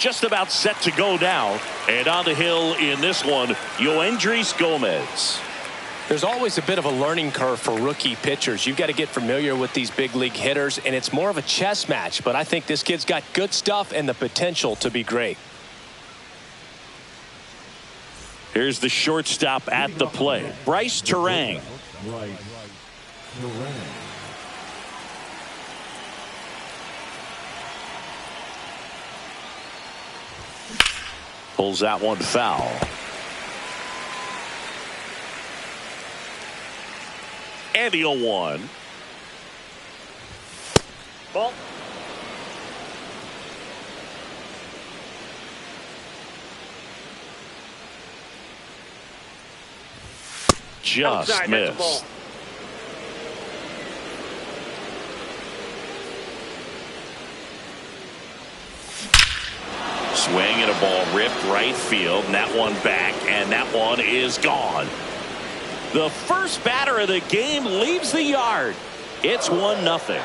just about set to go now. And on the hill in this one, Yoendrys Gomez. There's always a bit of a learning curve for rookie pitchers. You've got to get familiar with these big league hitters, and it's more of a chess match. But I think this kid's got good stuff and the potential to be great. Here's the shortstop at the plate, Bryce Turang. Pulls that one foul. And the 0-1. Ball. Just outside, missed. Swing and a ball ripped right field, and that one back, and that one is gone. The first batter of the game leaves the yard. It's 1-0.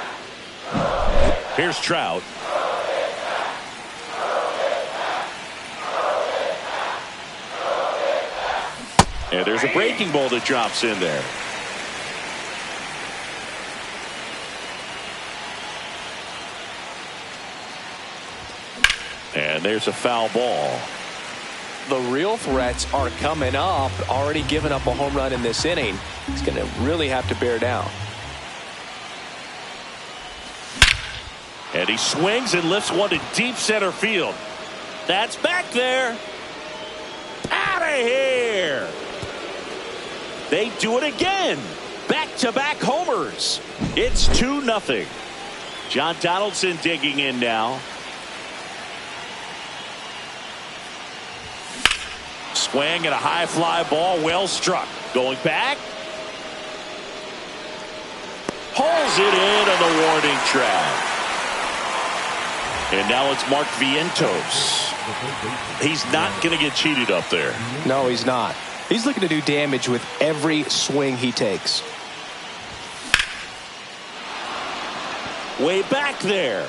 Here's Trout. And there's a breaking ball that drops in there. And there's a foul ball. The real threats are coming up. Already given up a home run in this inning. He's going to really have to bear down. And he swings and lifts one to deep center field. That's back there. Out of here. They do it again. Back-to-back homers. It's 2-0. John Donaldson digging in now. Swing and a high fly ball, well struck. Going back. Pulls it in on the warning track. And now it's Mark Vientos. He's not going to get cheated up there. No, he's not. He's looking to do damage with every swing he takes. Way back there.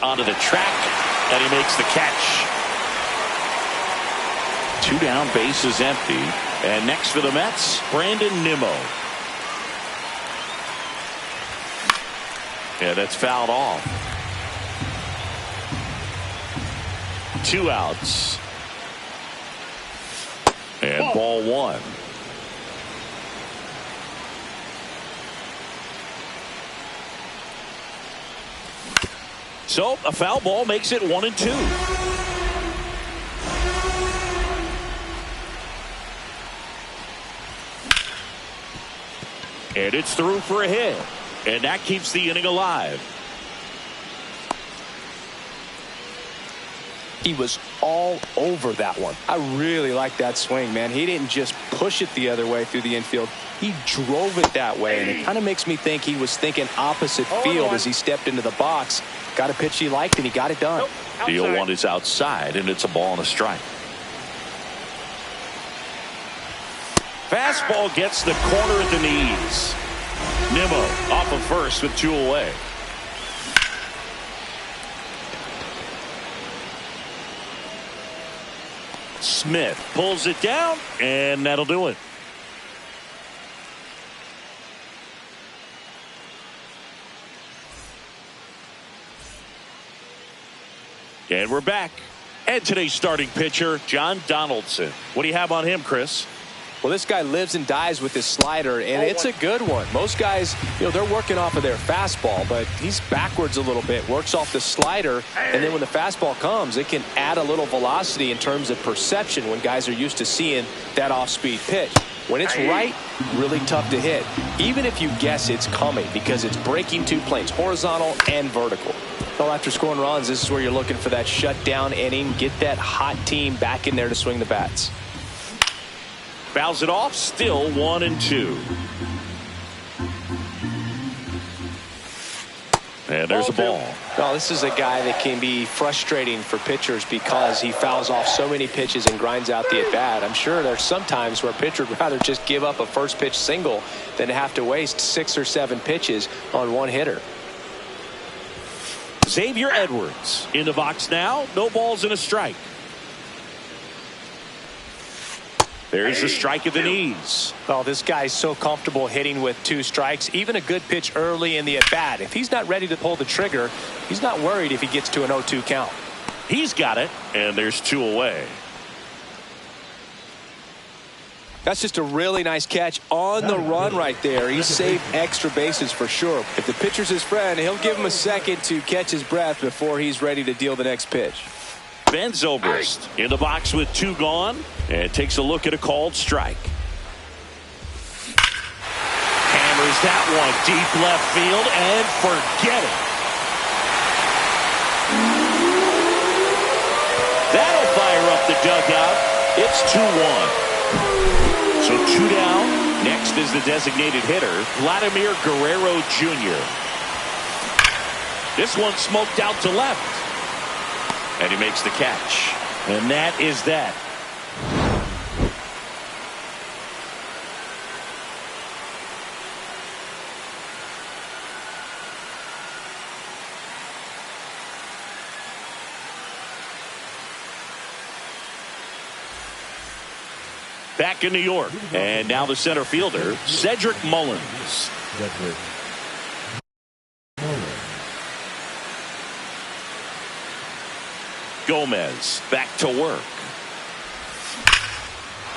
Onto the track, and he makes the catch. 2 down, bases empty. And next for the Mets, Brandon Nimmo. Yeah, that's fouled off. 2 outs. And ball 1. So a foul ball makes it 1-2. And it's through for a hit. And that keeps the inning alive. He was all over that one. I really like that swing, man. He didn't just push it the other way through the infield. He drove it that way. And it kind of makes me think he was thinking opposite field as he stepped into the box. Got a pitch he liked, and he got it done. The 0-1 is outside, and it's a ball and a strike. Fastball gets the corner at the knees. Nimmo off of first with 2 away. Smith pulls it down, and that'll do it. And we're back. And today's starting pitcher, John Donaldson. What do you have on him, Chris? Well, this guy lives and dies with his slider, and it's a good one. Most guys, they're working off of their fastball, but he's backwards a little bit, works off the slider, and then when the fastball comes, it can add a little velocity in terms of perception when guys are used to seeing that off-speed pitch. When it's right, really tough to hit, even if you guess it's coming, because it's breaking 2 planes, horizontal and vertical. Well, after scoring runs, this is where you're looking for that shutdown inning, get that hot team back in there to swing the bats. Fouls it off, still 1-2. And there's a ball. Well, this is a guy that can be frustrating for pitchers because he fouls off so many pitches and grinds out the at-bat. I'm sure there's some times where a pitcher would rather just give up a first pitch single than have to waste 6 or 7 pitches on one hitter. Xavier Edwards in the box now. No balls and a strike. There's a strike at the knees. Oh, this guy's so comfortable hitting with 2 strikes. Even a good pitch early in the at-bat. If he's not ready to pull the trigger, he's not worried if he gets to an 0-2 count. He's got it, and there's 2 away. That's just a really nice catch on the run right there. He saved extra bases for sure. If the pitcher's his friend, he'll give him a second to catch his breath before he's ready to deal the next pitch. Ben Zobrist in the box with 2 gone, and takes a look at a called strike. Hammers that one deep left field, and forget it. That'll fire up the dugout. It's 2-1. So 2 down. Next is the designated hitter, Vladimir Guerrero Jr. This one smoked out to left. And he makes the catch. And that is that. Back in New York. And now the center fielder, Cedric Mullins. Gomez back to work.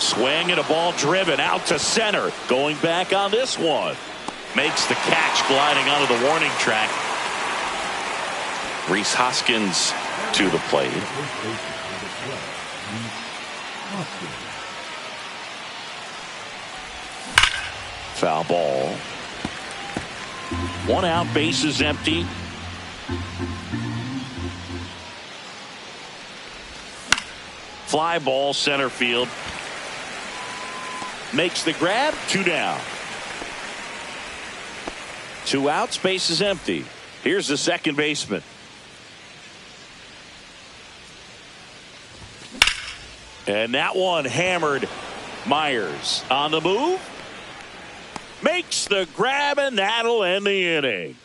Swing and a ball driven out to center. Going back on this one. Makes the catch, gliding onto the warning track. Rhys Hoskins to the plate. Foul ball. 1 out, bases empty. Fly ball, center field. Makes the grab, 2 down. 2 outs, base is empty. Here's the second baseman. And that one hammered. Myers on the move. Makes the grab, and that'll end the inning.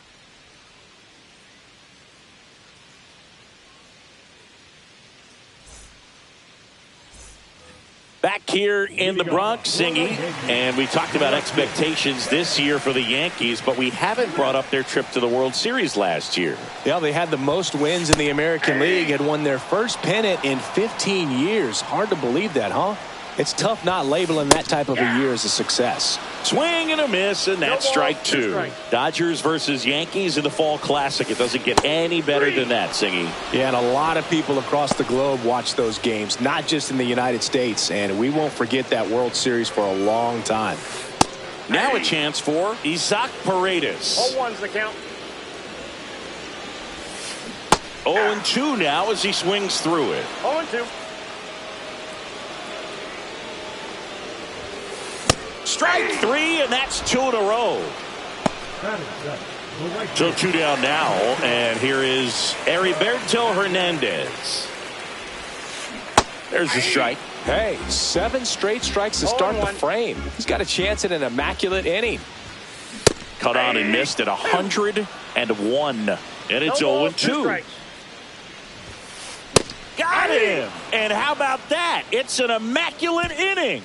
Back here in the Bronx, Singy, and we talked about expectations this year for the Yankees, but we haven't brought up their trip to the World Series last year. Yeah, they had the most wins in the American League, had won their first pennant in 15 years. Hard to believe that, huh? It's tough not labeling that type of a year as a success. Swing and a miss, and that's strike 2. Dodgers versus Yankees in the Fall Classic. It doesn't get any better than that, Singy. Yeah, and a lot of people across the globe watch those games, not just in the United States, and we won't forget that World Series for a long time. Now a chance for Isaac Paredes. 0-1's the count. 0-2 now as he swings through it. 0-2. Strike 3, and that's 2 in a row. So 2 down now, and here is Heriberto Hernandez. There's a strike. Hey, 7 straight strikes to start the frame. He's got a chance at an immaculate inning. Cut on and missed at 101, and it's 0-2. Got him! And how about that? It's an immaculate inning.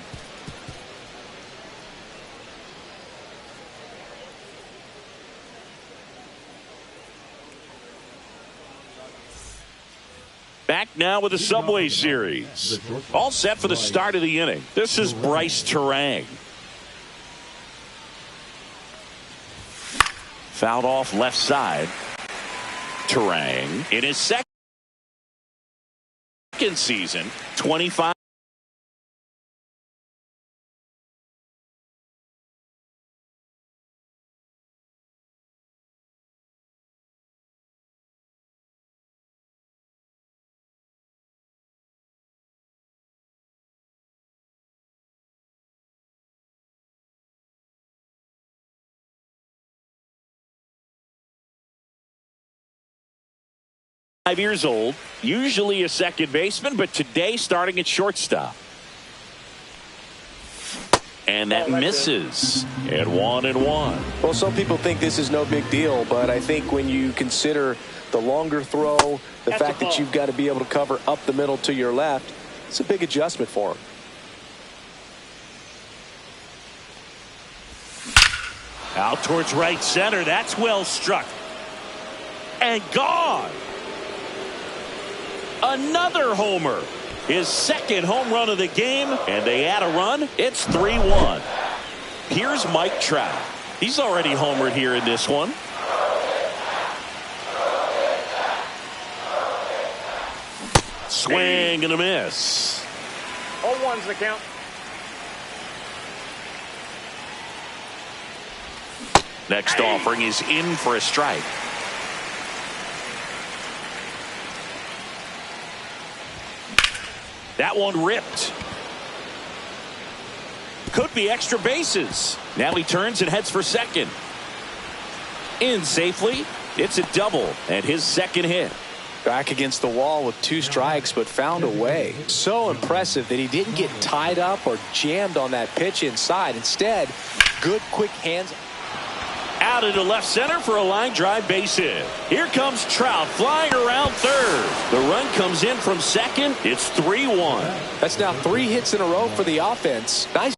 Back now with the Subway Series. All set for the start of the inning. This is Bryce Terang. Fouled off left side. Terang in his second season, 25. Years old, usually a second baseman, but today starting at shortstop. And that misses at 1-1. Well, some people think this is no big deal, but I think when you consider the longer throw, the fact that you've got to be able to cover up the middle to your left, it's a big adjustment for him. Out towards right center. That's well struck. And gone. Another homer. His second home run of the game. And they add a run. It's 3-1. Here's Mike Trout. He's already homered here in this one. Swing and a miss. 0-1's the count. Next offering is in for a strike. That one ripped. Could be extra bases. Now he turns and heads for second. In safely. It's a double and his second hit. Back against the wall with 2 strikes, but found a way. So impressive that he didn't get tied up or jammed on that pitch inside. Instead, good quick hands. Out into left center for a line drive base hit. Here comes Trout flying around third. The run comes in from second. It's 3-1. That's now 3 hits in a row for the offense. Nice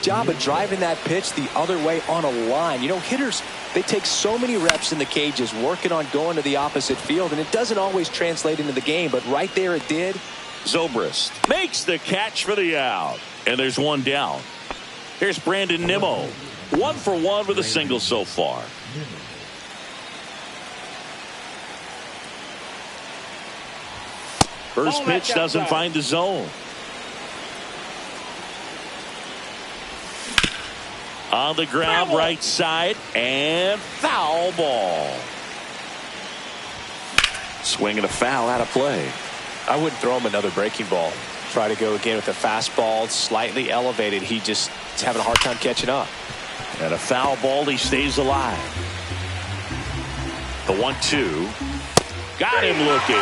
job of driving that pitch the other way on a line. You know, hitters, they take so many reps in the cages working on going to the opposite field, and it doesn't always translate into the game, but right there it did. Zobrist makes the catch for the out. And there's one down. Here's Brandon Nimmo. 1 for 1 with a single so far. First pitch doesn't find the zone. On the ground, right side, and foul ball. Swing and a foul out of play. I wouldn't throw him another breaking ball. Try to go again with a fastball, slightly elevated. He just is having a hard time catching up. And a foul ball, he stays alive. The 1-2. Got him looking.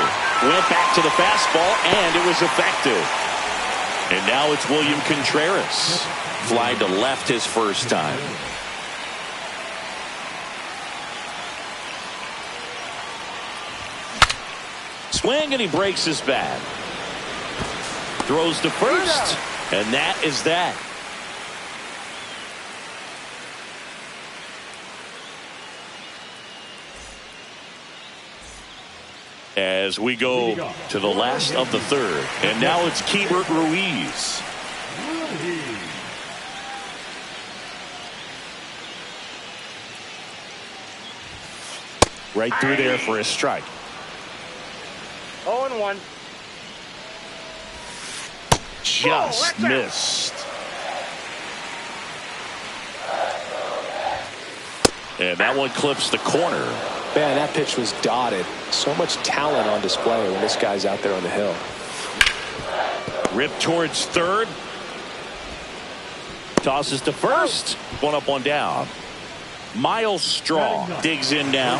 Went back to the fastball, and it was effective. And now it's William Contreras. Fly to left his first time. Swing, and he breaks his bat. Throws to first, and that is that. As we go to the last of the third, and now it's Keibert Ruiz. Right through there for a strike. 0-1. Just missed. And that one clips the corner. Man, that pitch was dotted. So much talent on display when this guy's out there on the hill. Ripped towards third. Tosses to first. One up, one down. Miles Straw digs in now.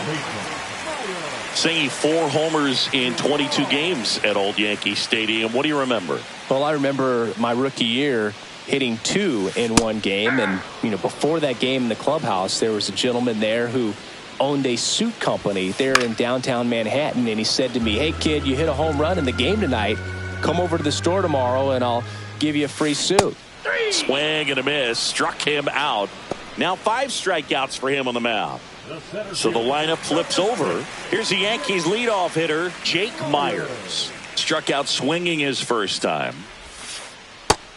Singing 4 homers in 22 games at Old Yankee Stadium. What do you remember? Well, I remember my rookie year hitting 2 in one game. And, you know, before that game in the clubhouse, there was a gentleman there who owned a suit company there in downtown Manhattan. And he said to me, "Hey, kid, you hit a home run in the game tonight. Come over to the store tomorrow and I'll give you a free suit." Swing and a miss. Struck him out. Now 5 strikeouts for him on the mound. So the lineup flips over. Here's the Yankees leadoff hitter, Jake Myers. Struck out swinging his first time.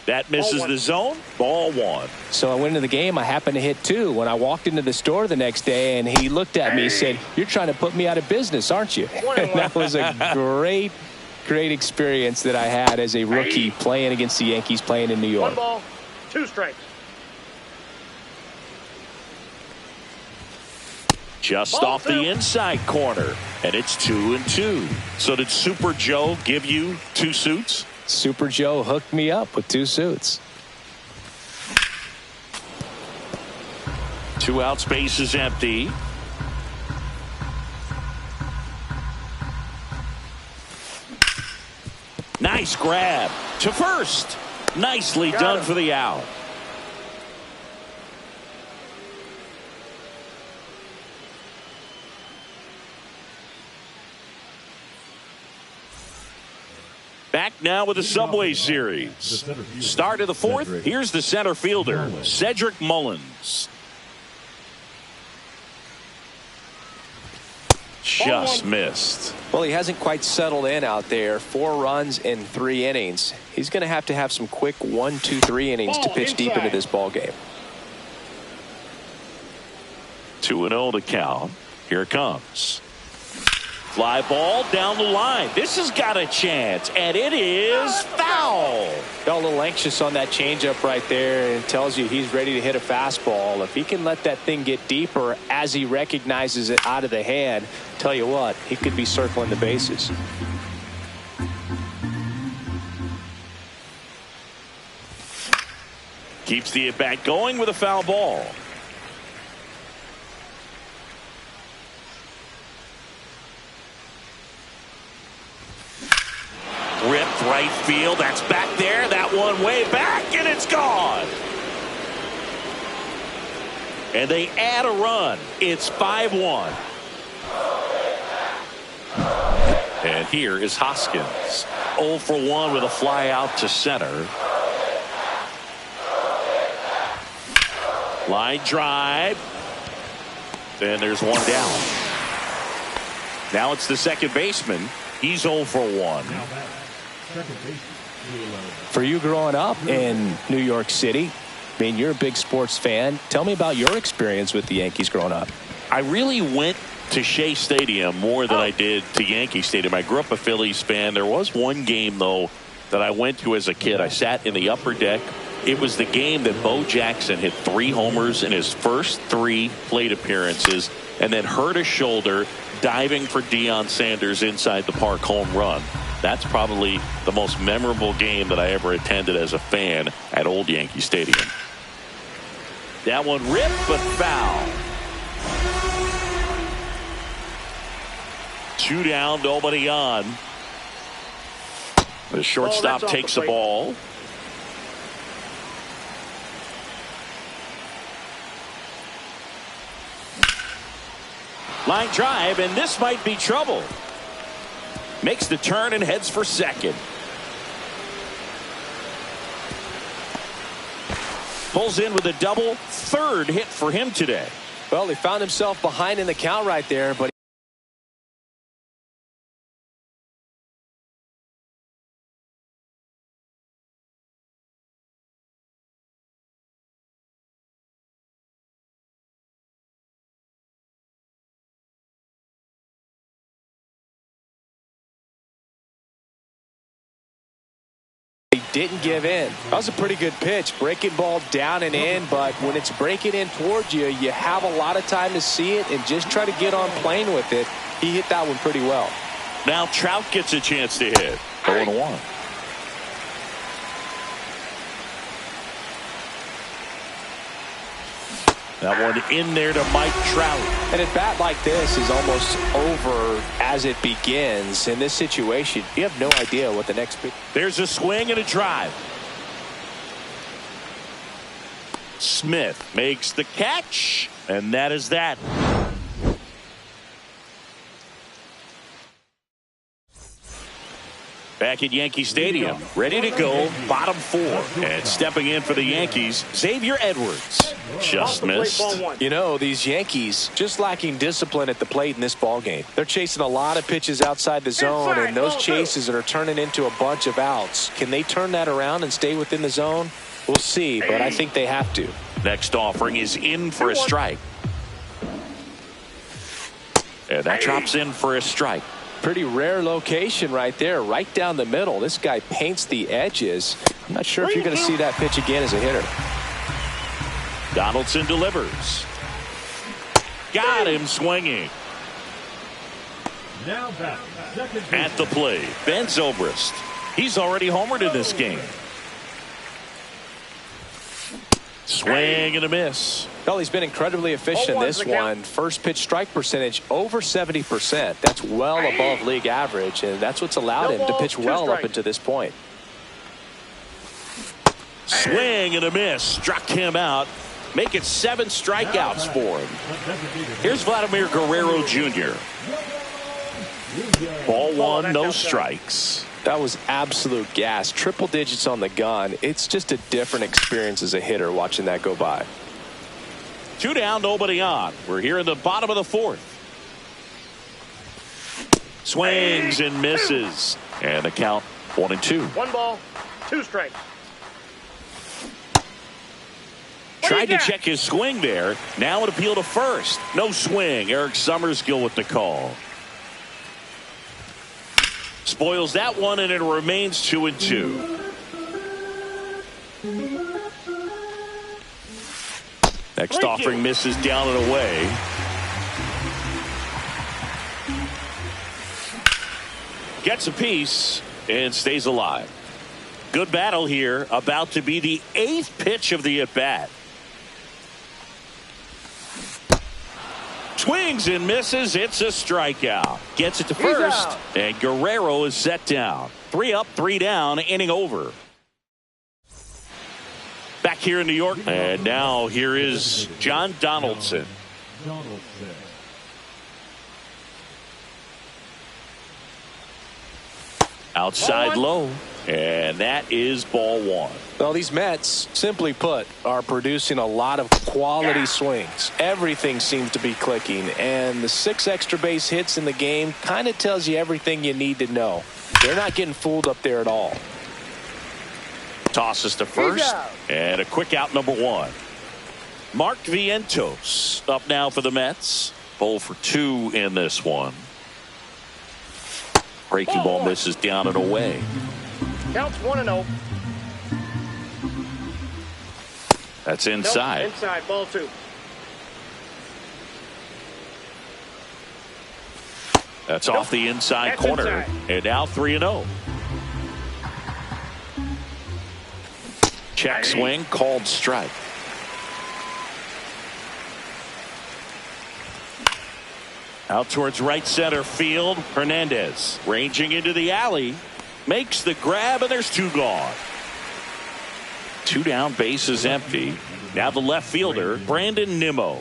That misses the zone. Ball 1. So I went into the game. I happened to hit 2. When I walked into the store the next day, and he looked at me and said, "You're trying to put me out of business, aren't you?" And that was a great experience that I had as a rookie playing against the Yankees, playing in New York. 1 ball, 2 strikes. Just off the inside corner. And it's 2-2. So did Super Joe give you 2 suits? Super Joe hooked me up with 2 suits. 2 outs, base is empty. Nice grab to first. Nicely done for the out. Back now with the Subway Series. Start of the fourth. Here's the center fielder, Cedric Mullins. Just missed. Well, he hasn't quite settled in out there. 4 runs in 3 innings. He's going to have some quick 1, 2, 3 innings to pitch deep into this ball game. 2-0 to count. Here it comes. Fly ball down the line. This has got a chance, and it is foul. Felt a little anxious on that changeup right there, and tells you he's ready to hit a fastball. If he can let that thing get deeper as he recognizes it out of the hand, tell you what, he could be circling the bases. Keeps the at-bat going with a foul ball. Ripped right field. That's back there. That one way back, and it's gone. And they add a run. It's 5-1. And here is Hoskins. 0 for 1 with a fly out to center. Line drive. Then there's one down. Now it's the second baseman. He's 0 for 1. For you growing up in New York City, I mean, you're a big sports fan. Tell me about your experience with the Yankees growing up. I really went to Shea Stadium more than I did to Yankee Stadium. I grew up a Phillies fan. There was one game, though, that I went to as a kid. I sat in the upper deck. It was the game that Bo Jackson hit 3 homers in his first 3 plate appearances and then hurt his shoulder diving for Deion Sanders inside the park home run. That's probably the most memorable game that I ever attended as a fan at Old Yankee Stadium. That one ripped but foul. 2 down, nobody on. The shortstop takes the ball. Line drive, and this might be trouble. Makes the turn and heads for second. Pulls in with a double. 3rd hit for him today. Well, he found himself behind in the count right there, but didn't give in. That was a pretty good pitch. Breaking ball down and in, but when it's breaking in towards you, you have a lot of time to see it and just try to get on plane with it. He hit that one pretty well. Now Trout gets a chance to hit. 0-1. That one in there to Mike Trout. And a bat like this is almost over as it begins. In this situation, you have no idea what the next pitch. There's a swing and a drive. Smith makes the catch, and that is that. Back at Yankee Stadium, ready to go, bottom 4. And stepping in for the Yankees, Xavier Edwards. Just missed. You know, these Yankees just lacking discipline at the plate in this ball game. They're chasing a lot of pitches outside the zone, and those chases are turning into a bunch of outs. Can they turn that around and stay within the zone? We'll see, but I think they have to. Next offering is in for a strike. And that drops in for a strike. Pretty rare location right there, right down the middle. This guy paints the edges. I'm not sure if you're going to see that pitch again as a hitter. Donaldson delivers. Got him swinging. Now back, at the plate, Ben Zobrist. He's already homered in this game. Swing and a miss. Well, he's been incredibly efficient in this one. First pitch strike percentage over 70%. That's well above league average, and that's what's allowed him to pitch well up until this point. Swing and a miss. Struck him out. Make it 7 strikeouts for him. Here's Vladimir Guerrero Jr. Ball 1, no strikes. That was absolute gas. Triple digits on the gun. It's just a different experience as a hitter watching that go by. 2 down, nobody on. We're here in the bottom of the 4th. Swings and misses. And the count 1-2. 1 ball, 2 strikes. Tried to check his swing there. Now an appeal to first. No swing. Eric Summerskill with the call. Spoils that one, and it remains 2-2. Next offering misses down and away. Gets a piece and stays alive. Good battle here. About to be the 8th pitch of the at-bat. Swings and misses. It's a strikeout. Gets it to first. And Guerrero is set down. 3 up, 3 down. Inning over. Back here in New York. And now here is John Donaldson. Outside low. And that is ball 1. Well, these Mets, simply put, are producing a lot of quality swings. Everything seems to be clicking, and the 6 extra base hits in the game kind of tells you everything you need to know. They're not getting fooled up there at all. Tosses to first, and a quick out, number 1. Mark Vientos up now for the Mets. 0 for 2 in this one. Breaking ball misses down and away. Counts 1-0. That's inside. Nope, inside, ball 2. That's off the inside corner. Inside. And now 3-0. Check swing, called strike. Out towards right center field. Hernandez ranging into the alley. Makes the grab, and there's 2 gone. 2 down, base is empty. Now the left fielder, Brandon Nimmo.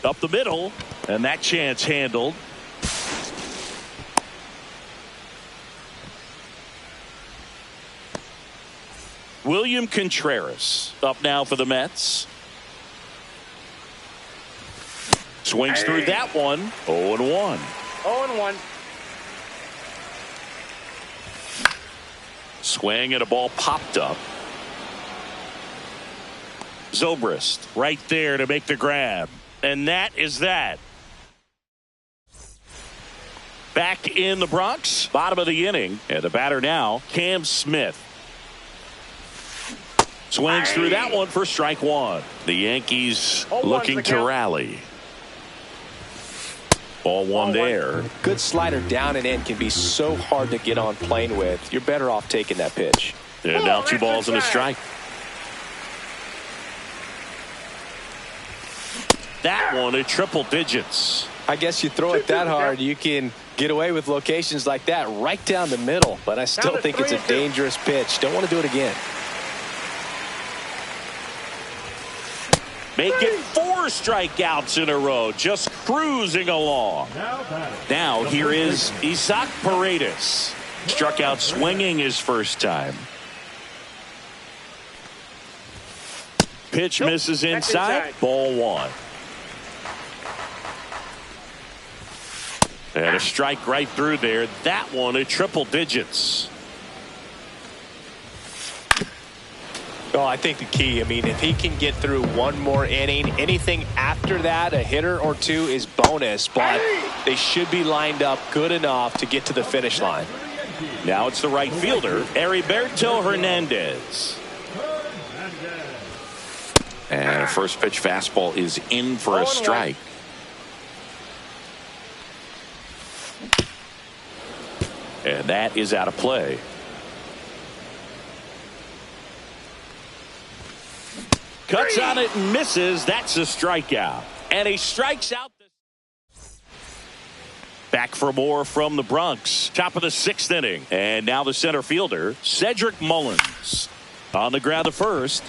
Up the middle, and that chance handled. William Contreras up now for the Mets. Swings through that one. 0-1. 0-1. Swing and a ball popped up. Zobrist right there to make the grab. And that is that. Back in the Bronx, bottom of the inning. And the batter now, Cam Smith. Swings through that one for strike 1. The Yankees looking to rally. Ball 1 there. Good slider down and in can be so hard to get on plane with. You're better off taking that pitch. And now 2 balls and a strike. That one at triple digits. I guess you throw it that hard, you can get away with locations like that right down the middle. But I still think it's a dangerous pitch. Don't want to do it again. Make it 4 strikeouts in a row, just cruising along. Now here is Isaac Paredes. Struck out swinging his first time. Pitch misses inside. Ball 1. And a strike right through there. That one at triple digits. Well, I think the key, if he can get through 1 more inning, anything after that, a hitter or 2 is bonus, but they should be lined up good enough to get to the finish line. Now it's the right fielder, Heriberto Hernandez. And a first pitch fastball is in for a strike. And that is out of play. Cuts on it and misses. That's a strikeout. And he strikes out. Back for more from the Bronx. Top of the 6th inning. And now the center fielder, Cedric Mullins. On the ground to first.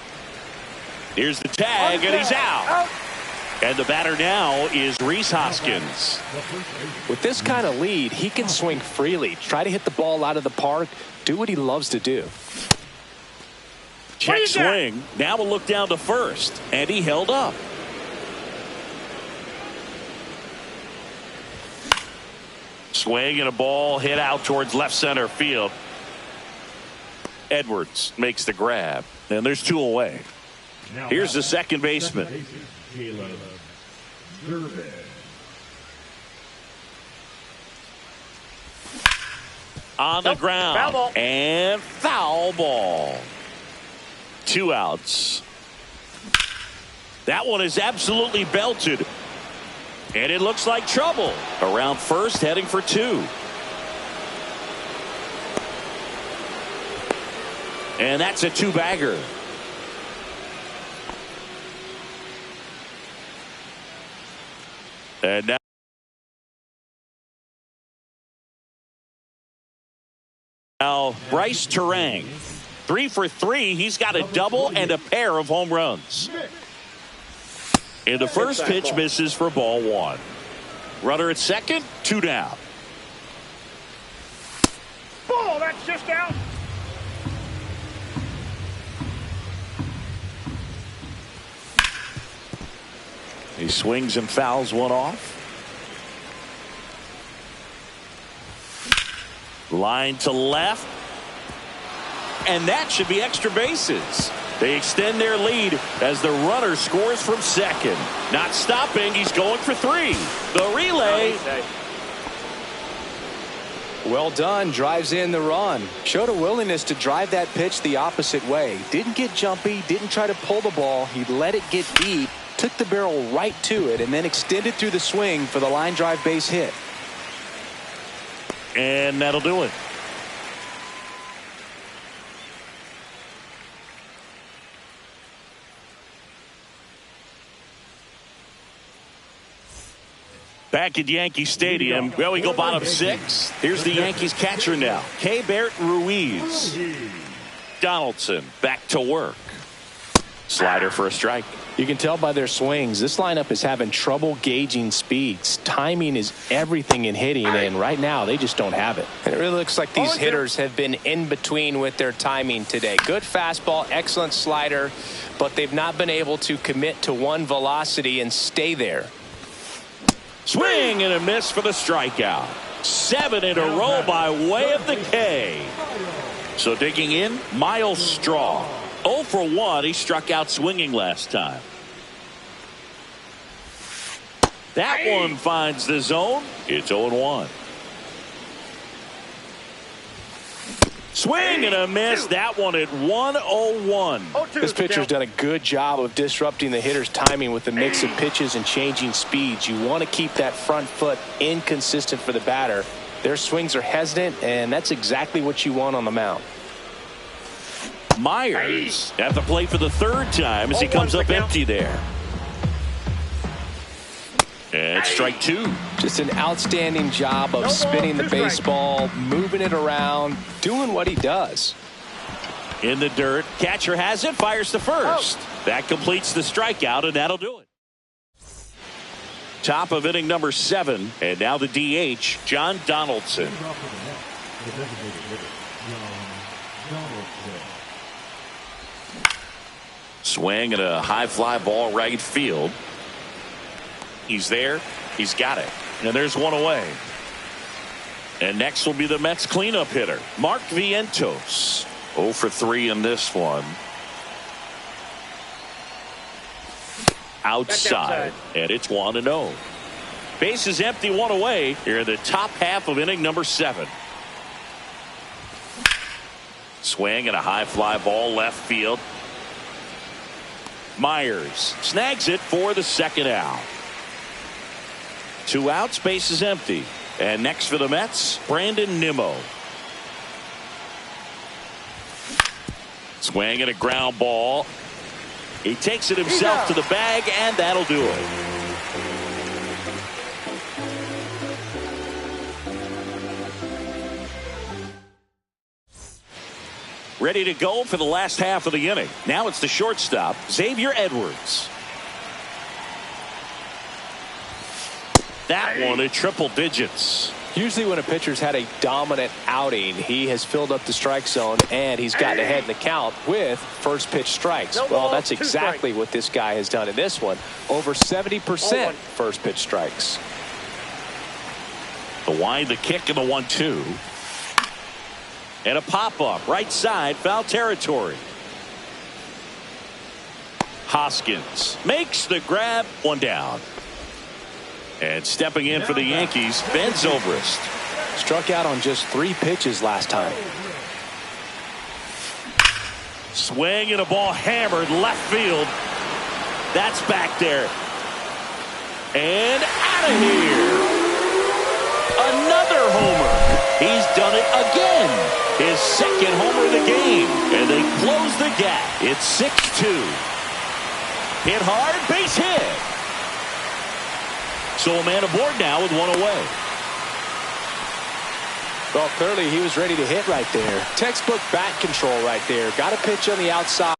Here's the tag, and he's out. And the batter now is Rhys Hoskins. With this kind of lead, he can swing freely, try to hit the ball out of the park, do what he loves to do. Check swing. Now we'll look down to first, and he held up. Swing and a ball hit out towards left center field. Edwards makes the grab, and there's 2 away. Here's the second baseman. On the ground. Foul ball. And foul ball. 2 outs. That one is absolutely belted. And it looks like trouble. Around first, heading for 2. And that's a 2-bagger. And now Bryce Terang, 3 for 3. He's got a double and a pair of home runs. And the first pitch misses for ball 1. Runner at second, 2 down. Ball, that's just out. He swings and fouls one off. Line to left. And that should be extra bases. They extend their lead as the runner scores from second. Not stopping. He's going for 3. The relay. Well done. Drives in the run. Showed a willingness to drive that pitch the opposite way. Didn't get jumpy. Didn't try to pull the ball. He let it get deep. Took the barrel right to it and then extended through the swing for the line drive base hit. And that'll do it. Back at Yankee Stadium, well, we go bottom 6. Here's the Yankees catcher now, Keibert Ruiz. Donaldson back to work. Slider for a strike. You can tell by their swings, this lineup is having trouble gauging speeds. Timing is everything in hitting, and right now they just don't have it. And it really looks like these hitters have been in between with their timing today. Good fastball, excellent slider, but they've not been able to commit to one velocity and stay there. Swing and a miss for the strikeout. 7 in a row by way of the K. So digging in, Miles Straw. 0 for 1. He struck out swinging last time. That one finds the zone. It's 0-1. Swing and a miss. That one at 101. This pitcher's done a good job of disrupting the hitter's timing with the mix of pitches and changing speeds. You want to keep that front foot inconsistent for the batter. Their swings are hesitant, and that's exactly what you want on the mound. Myers at the plate for the 3rd time as he comes up empty there. And strike 2. Just an outstanding job of spinning the baseball, moving it around, doing what he does. In the dirt, catcher has it, fires to first. That completes the strikeout, and that'll do it. Top of inning number 7, and now the DH, John Donaldson. Swing and a high fly ball right field. He's there. He's got it. And there's one away. And next will be the Mets cleanup hitter, Mark Vientos. 0 for 3 in this one. Outside. And it's 1-0. Base is empty, 1 away. Here in the top half of inning number 7. Swing and a high fly ball left field. Myers snags it for the 2nd out. 2 outs, base is empty. And next for the Mets, Brandon Nimmo. Swing and a ground ball. He takes it himself to the bag, and that'll do it. Ready to go for the last half of the inning. Now it's the shortstop, Xavier Edwards. that one at triple digits. Usually when a pitcher's had a dominant outing, he has filled up the strike zone and he's gotten ahead in the count with first pitch strikes. Well, that's exactly what this guy has done in this one. Over 70% first pitch strikes. The wind, the kick, and the 1-2. And a pop-up right side, foul territory. Hoskins makes the grab, one down. And stepping in for the Yankees, Ben Zobrist. Struck out on just 3 pitches last time. Swing and a ball hammered left field. That's back there. And out of here. Another homer. He's done it again. His second homer of the game. And they close the gap. It's 6-2. Hit hard, base hit. So a man aboard now with one away. Well, clearly he was ready to hit right there. Textbook bat control right there. Got a pitch on the outside.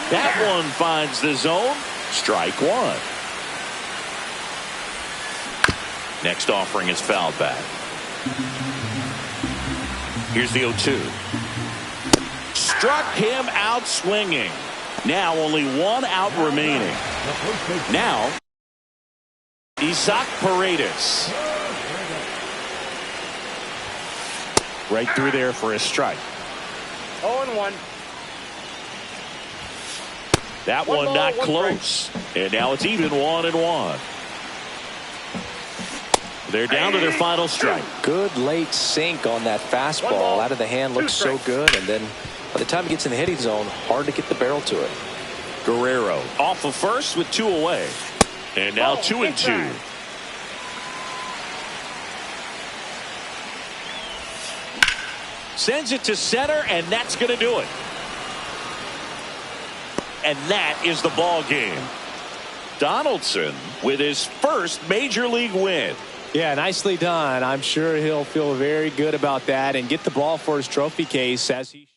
That one finds the zone. Strike one. Next offering is fouled back. Here's the 0-2. Struck him out swinging. Now only one out remaining. Now Isaac Paredes. Right through there for a strike. 0-1. That one not close. And now it's even 1-1. They're down to their final strike. Good late sink on that fastball. Out of the hand, looks so good. And then by the time he gets in the hitting zone, hard to get the barrel to it. Guerrero off of first with 2 away. And now 2-2. Sends it to center, and that's going to do it. And that is the ball game. Donaldson with his first major league win. Yeah, nicely done. I'm sure he'll feel very good about that and get the ball for his trophy case as he